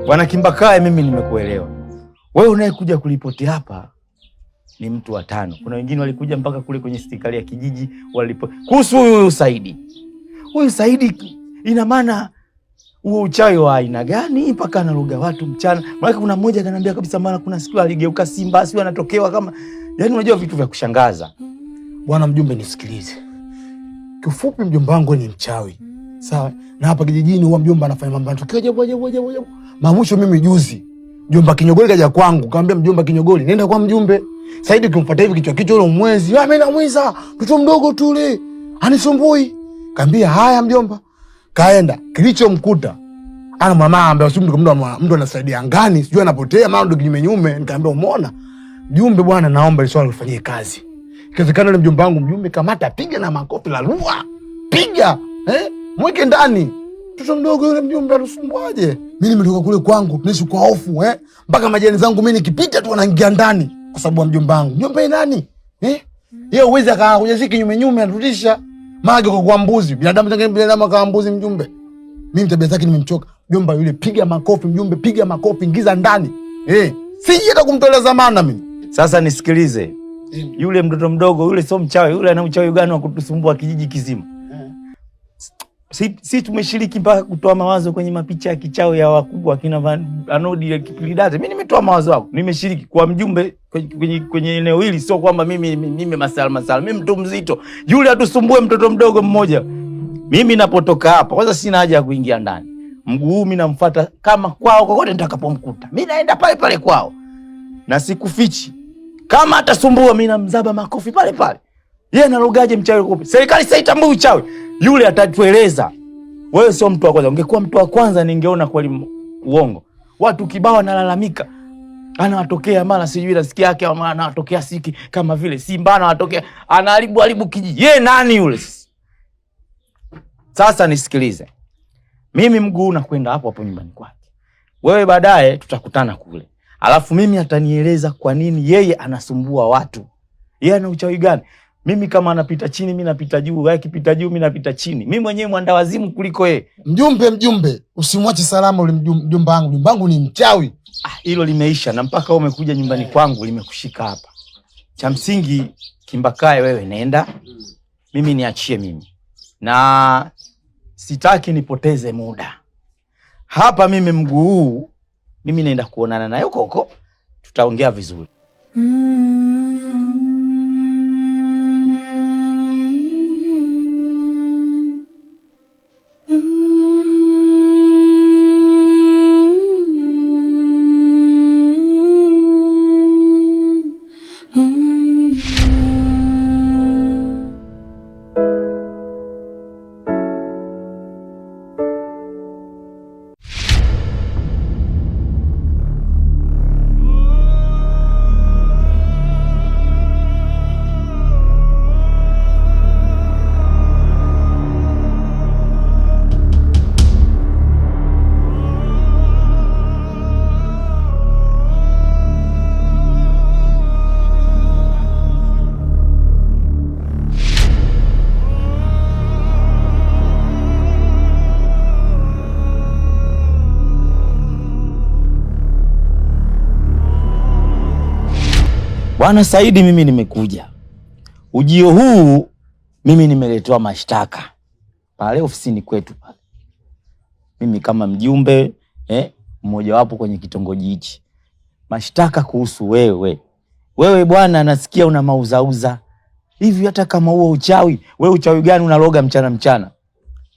Bwana Kimbakaye, mimi nimekuelewa. Wewe unayekuja kulipoti hapa ni mtu wa 5. Kuna wengine walikuja mpaka kule kwenye serikali ya kijiji walipoti. Kuhusu huyu Saidi. Huyu Saidi ina maana huo uchawi wa aina gani mpaka anaruga watu mchana? Maana kuna mmoja ananiambia kabisa mara kuna siku aligeuka simba, sio anatokewa kama yaani unajua vitu vya kushangaza. Bwana mjumbe nisikilize. Kifupi mjomba wangu ni mchawi. Sawa? Na hapa kijijini huwa mjomba anafanya mambo yanatokea ajabu. Maamusho mimi juzi. Mjomba Kinyogoli kaja kwangu, kaambia mjomba Kinyogoli, nenda kwa mjumbe. Saidi ukimfuata hivi kichwa ule mwezi, mimi namwiza, mtoto mdogo tu ule. Anisumbui. Kaambia haya mjomba. Kaenda, kilichomkuta ana mama ambaye mtu anasaidia ngani, sijui anapotea mama ndo kinyume. Nikamwambia umeona? Mjumbe bwana, naomba ile swali lifanyie kazi. Ikiwezekana ile mjomba wangu mjumbe kamata piga na makofi la lua. Piga, mweke ndani. Mtoto mdogo yule mjumbe anasumbuaje? Mimi nimetoka kule kwangu, tunaishi kwa hofu, mpaka majani zangu mimi nikipita tu wanaingia ndani kwa sababu ya mjomba wangu. Mjomba nani? Yeye uweze akakuja siki nyume anarudisha. Mage kwa mbuzi. Binadamu kama mbuzi mjumbe. Mimi tabia zake nimemchoka. Mjomba yule piga makofi mjumbe, piga makofi ingiza ndani. Sije hata kumtolea zamana mimi. Sasa nisikilize. Yule mtoto mdogo yule sio mchawi, yule ana uchawi gani wa kutusumbua kijiji kizima? Si tumeshiriki mpaka kutoa mawazo kwenye mapicha ya kichao ya wakubwa kina Anodi ya Kipilidate. Mimi nimetoa mawazo yako. Nimeshiriki kwa mjumbe kwenye eneo hili, sio kwamba mimi masala. Mimi mtu mzito. Yule atusumbue mtoto mdogo mmoja. Mimi napotoka hapa, kwanza sina haja ya kuingia ndani. Mguu mimi namfuata kama kwao kokote nitakapomkuta. Mimi naenda pale kwao. Na sikufichi. Kama atasumbua mimi namzaba makofi pale. Yeye analogaje mchawi kopi? Serikali haitambui uchawi. Yule atatueleza. Wewe sio mtu wa kwanza. Ungekuwa mtu wa kwanza ningeona kweli uongo. Watu kibao wanalalamika. Anawatokea mara sijui nasikia yake ama anawatokea siki kama vile simba anawatokea. Anaharibu kijiji. Yeye nani yule? Sasa nisikilize. Mimi mguu nakwenda hapo nyumbani kwake. Wewe baadaye tutakutana kule. Alafu mimi atanieleza kwa nini yeye anasumbua watu. Yeye ana uchawi gani? Mimi kama anapita chini mimi napita juu, yeye akipita juu mimi napita chini. Mimi mwenyewe mwandawazimu kuliko yeye. Mjumbe, usimwache salama ule mjomba wangu. Mjomba wangu ni mchawi. Hilo limeisha na mpaka umekuja nyumbani kwangu limekushika hapa. Cha msingi Kimbakaye wewe nenda. Mimi niachie mimi. Na sitaki nipoteze muda. Hapa mimi mguu mimi naenda kuonana naye huko. Tutaongea vizuri. Bwana Saidi, mimi nimekuja. Ujio huu mimi nimeletewa mashtaka pale ofisini kwetu pale. Mimi kama mjumbe mmoja wapo kwenye kitongoji hichi. Mashtaka kuhusu wewe. Wewe bwana nasikia una mauzauza. Hivi hata kama huo uchawi, wewe uchawi gani unaloga mchana?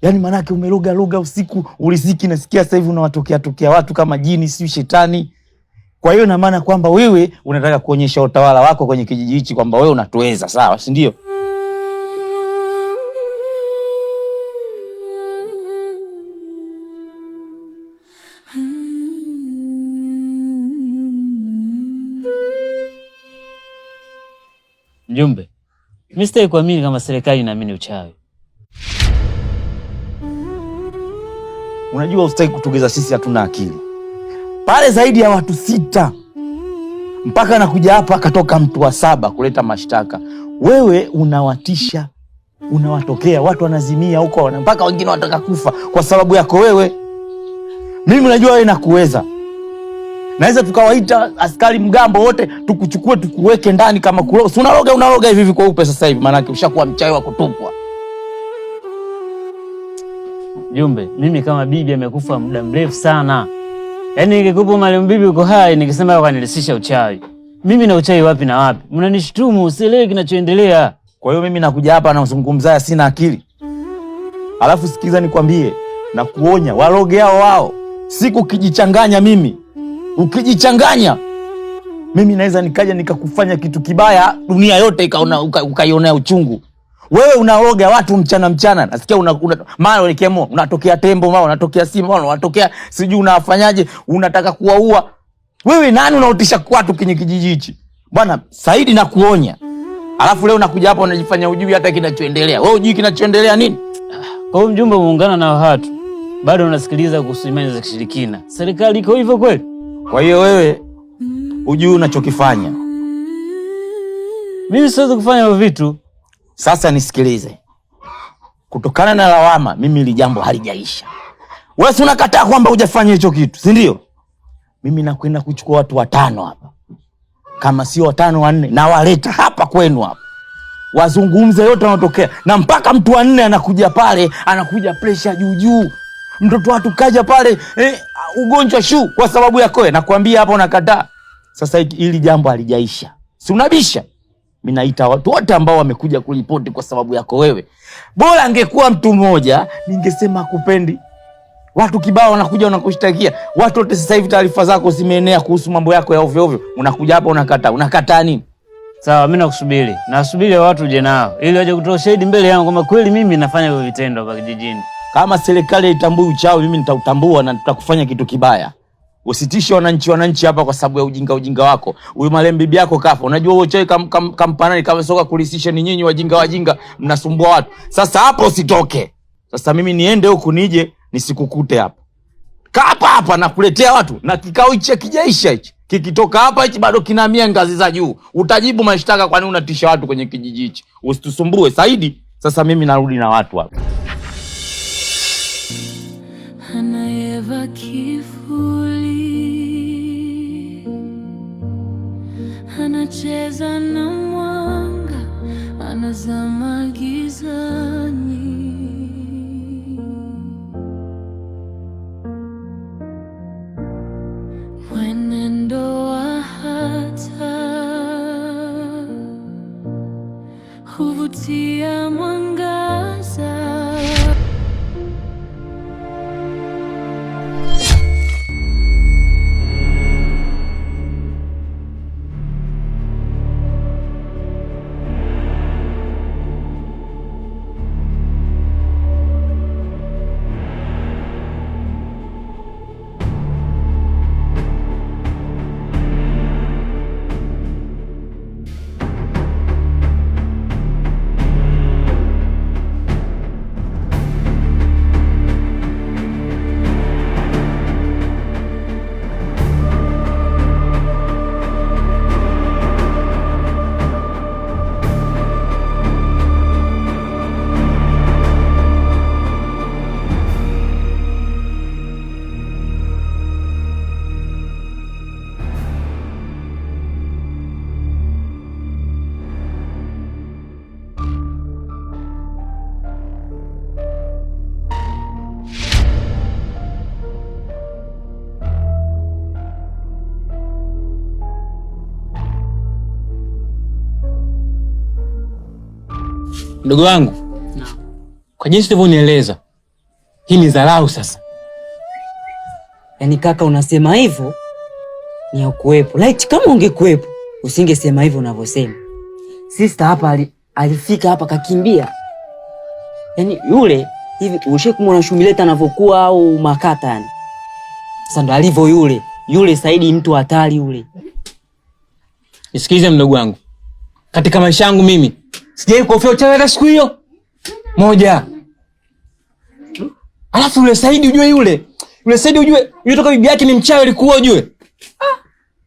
Yaani manake umeloga usiku, ulisiki nasikia sasa hivi unawatokea watu kama jini, si shetani. Kwa hiyo na maana kwamba wewe unataka kuonyesha utawala wako kwenye kijiji hichi kwamba wewe unatuweza, sawa, si ndio? Mjumbe, mimi sitaki kuamini kama serikali inaamini uchawi. Unajua usitaki kutugeza sisi hatuna akili. Pale zaidi ya watu 6. Mpaka nakuja hapa akatoka mtu wa 7 kuleta mashtaka. Wewe unawatisha, unawatokea watu wanazimia huko mpaka wengine wanataka kufa kwa sababu yako wewe. Mimi najua wewe nakuweza. Naweza tukawaita askari mgambo wote tukuchukue tukuweke ndani kama kulo. Si unaloga hivi kwa upe sasa hivi, maana yake ushakuwa mchawi wa kutupwa. Jumbe, mimi kama bibi amekufa muda mrefu sana. Yaani ningekupa marehemu bibi uko hai ningesema kanilisisha uchawi. Mimi na uchawi wapi na wapi? Mnanishtumu, usielewi kinachoendelea. Kwa hiyo mimi nakuja hapa na uzungumzaya sina akili. Alafu sikiza nikwambie na kuonya walogeao wao. Siku kijichanganya mimi. Ukijichanganya mimi naweza nikaja nikakufanya kitu kibaya, dunia yote ikaona ukaionea uchungu. Wewe unaloga watu mchana. Nasikia mara ulikemo unatokea tembo, mara unatokea simba, mara unatokea sijui unafanyaje, unataka kuwaua. Wewe nani unaotisha watu kwenye kijiji hichi? Bwana Saidi na kuonya. Alafu leo nakuja hapa unajifanya hujui hata kinachoendelea. Wewe hujui kinachoendelea nini? Kwa hiyo mjumbe muungana na watu. Bado unasikiliza kuhusu imani za kishirikina. Serikali iko hivyo kweli? Kwa hiyo wewe hujui unachokifanya. Mimi siwezi kufanya hivyo vitu. Sasa nisikilize. Kutokana na lawama mimi ili jambo halijaisha. Wewe si unakataa kwamba hujafanya hicho kitu, si ndio? Mimi nakwenda kuchukua watu 5 hapa. Kama sio 5 4 na waleta hapa kwenu hapa. Wazungumze yote yanayotokea. Na mpaka mtu wa 4 anakuja pale, anakuja pressure juu. Mtoto watu kaja pale, ugonjwa shu kwa sababu yako wewe. Nakwambia hapa unakataa. Sasa hili jambo halijaisha. Si unabisha? Mimi naita watu wote ambao wamekuja kuripoti kwa sababu yako wewe. Bora angekuwa mtu mmoja, ningesema kupendi. Watu kibao wanakuja wanakushtakia. Watu wote sasa hivi taarifa zako zimeenea kuhusu mambo yako ya ovyo ovyo. Unakuja hapa unakataa. Unakataa nini? Sawa, mimi nakusubiri. Nasubiri watu uje nao ili waje kutoa shahidi mbele yangu kama kweli mimi nafanya hivyo vitendo hapa kijijini. Kama serikali haitambui uchawi, mimi nitautambua na tutakufanya kitu kibaya. Usitishe wananchi hapa kwa sababu ya ujinga wako. Huyu marehemu bibi yako kafa. Unajua huo uchawi kampanani kama soka kulisisha ni nyinyi wajinga mnasumbua watu. Sasa hapo usitoke. Sasa mimi niende huku nije nisikukute hapa. Kaa hapa na kuletea watu na kikao hichi kijaisha hichi. Kikitoka hapa hichi bado kinahamia ngazi za juu. Utajibu mashtaka kwa nini unatisha watu kwenye kijiji hichi. Usitusumbue Saidi. Sasa mimi narudi na watu hapa. Anayeva kivuli anacheza na mwanga, anazama gizani. Mwenendo wa hata huvutia mwangaza. Ndugu wangu, kwa jinsi ulivyonieleza, hii ni dharau sasa. Yaani kaka unasema hivyo ni ukuwepo. Like kama ungekuwepo usingesema hivyo unavyosema. Sister hapa alifika hapa kakimbia. Yaani yule hivi ushekumwona Shumileta anavyokuwa au Makata yani. Sasa ndo alivyo yule Saidi mtu hatari yule. Nisikilize mdogo wangu. Katika maisha yangu mimi sijawahi kuhofia uchawi hata siku hiyo moja. Alafu yule Saidi ujue yule Saidi ujue toka bibi yake ni mchawi alikuwa ujue.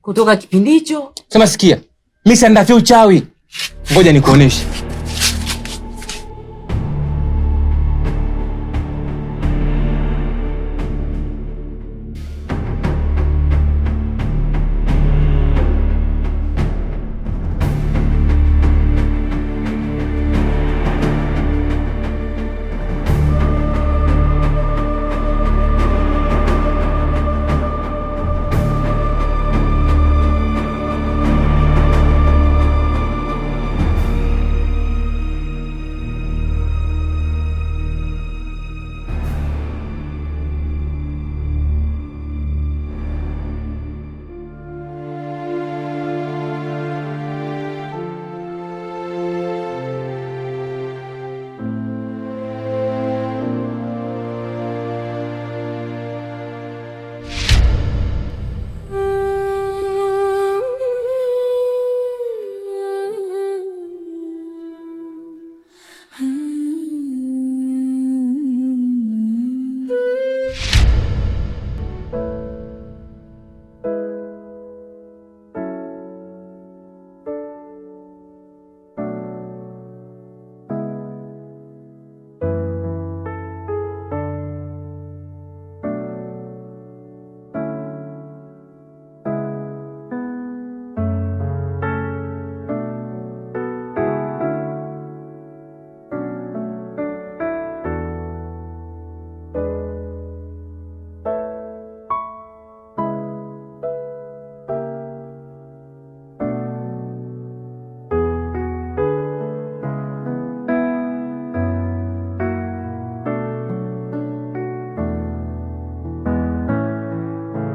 Kutoka kipindi hicho. Sema sikia. Mimi siandafia uchawi. Ngoja nikuoneshe.